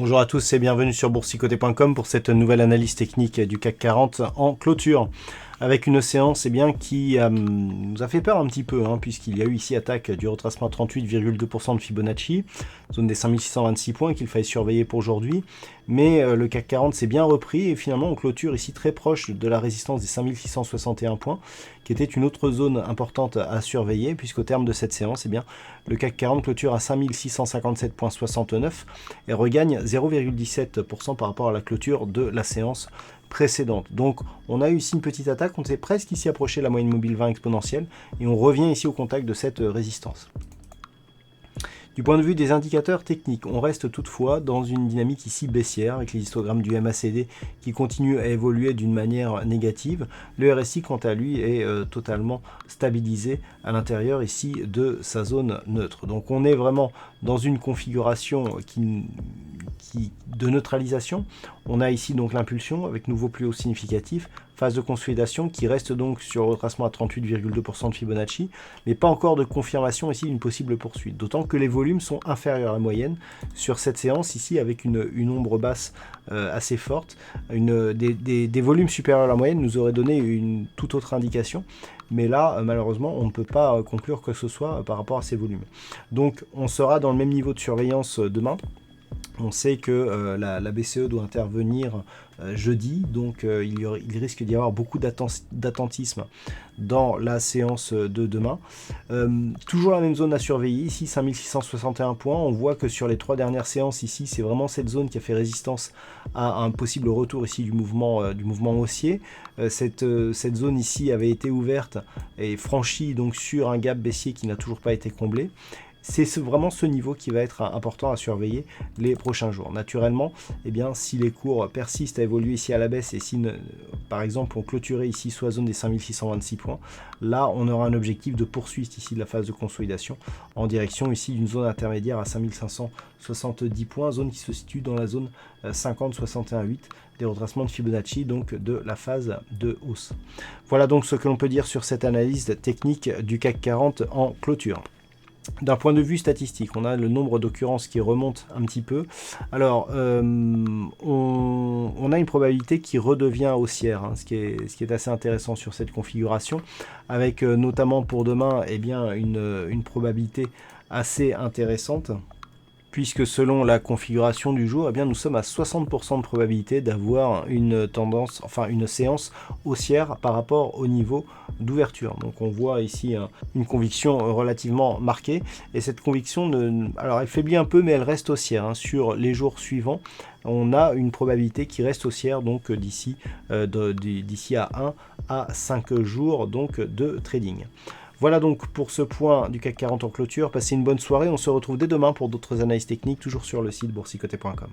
Bonjour à tous et bienvenue sur boursicoté.com pour cette nouvelle analyse technique du CAC 40 en clôture. Avec une séance qui nous a fait peur un petit peu, puisqu'il y a eu ici attaque du retracement à 38,2% de Fibonacci, zone des 5626 points qu'il fallait surveiller pour aujourd'hui. Mais le CAC 40 s'est bien repris et finalement on clôture ici très proche de la résistance des 5661 points, qui était une autre zone importante à surveiller, puisqu'au terme de cette séance, le CAC 40 clôture à 5657,69 et regagne 0,17% par rapport à la clôture de la séance précédente. Donc on a eu ici une petite attaque, on s'est presque ici approché de la moyenne mobile 20 exponentielle et on revient ici au contact de cette résistance. Du point de vue des indicateurs techniques, on reste toutefois dans une dynamique ici baissière avec les histogrammes du MACD qui continuent à évoluer d'une manière négative. Le RSI quant à lui est totalement stabilisé à l'intérieur ici de sa zone neutre. Donc on est vraiment dans une configuration de neutralisation. On a ici donc l'impulsion avec nouveau plus haut significatif, phase de consolidation qui reste donc sur retracement à 38,2% de Fibonacci, mais pas encore de confirmation ici d'une possible poursuite, d'autant que les volumes sont inférieurs à la moyenne sur cette séance ici avec une ombre basse assez forte. Des volumes supérieurs à la moyenne nous auraient donné une toute autre indication, mais là malheureusement on ne peut pas conclure quoi que ce soit par rapport à ces volumes. Donc on sera dans le même niveau de surveillance demain. On sait que la BCE doit intervenir jeudi, donc il risque d'y avoir beaucoup d'attentisme dans la séance de demain. Toujours la même zone à surveiller, ici 5661 points. On voit que sur les 3 dernières séances, ici, c'est vraiment cette zone qui a fait résistance à un possible retour ici du mouvement haussier. Cette zone ici avait été ouverte et franchie donc sur un gap baissier qui n'a toujours pas été comblé. C'est vraiment ce niveau qui va être important à surveiller les prochains jours. Naturellement, si les cours persistent à évoluer ici à la baisse et si, par exemple, on clôturait ici sous la zone des 5626 points, là, on aura un objectif de poursuite ici de la phase de consolidation en direction ici d'une zone intermédiaire à 5570 points, zone qui se situe dans la zone 50-61-8 des retracements de Fibonacci, donc de la phase de hausse. Voilà donc ce que l'on peut dire sur cette analyse technique du CAC 40 en clôture. D'un point de vue statistique, on a le nombre d'occurrences qui remonte un petit peu. Alors, on a une probabilité qui redevient haussière, ce qui est assez intéressant sur cette configuration, avec notamment pour demain une probabilité assez intéressante, puisque selon la configuration du jour, nous sommes à 60% de probabilité d'avoir une tendance, enfin une séance haussière par rapport au niveau d'ouverture. Donc on voit ici une conviction relativement marquée, et cette conviction, alors elle faiblit un peu, mais elle reste haussière. Sur les jours suivants, on a une probabilité qui reste haussière donc d'ici à 1 à 5 jours donc, de trading. Voilà donc pour ce point du CAC 40 en clôture. Passez une bonne soirée. On se retrouve dès demain pour d'autres analyses techniques, toujours sur le site boursicoté.com.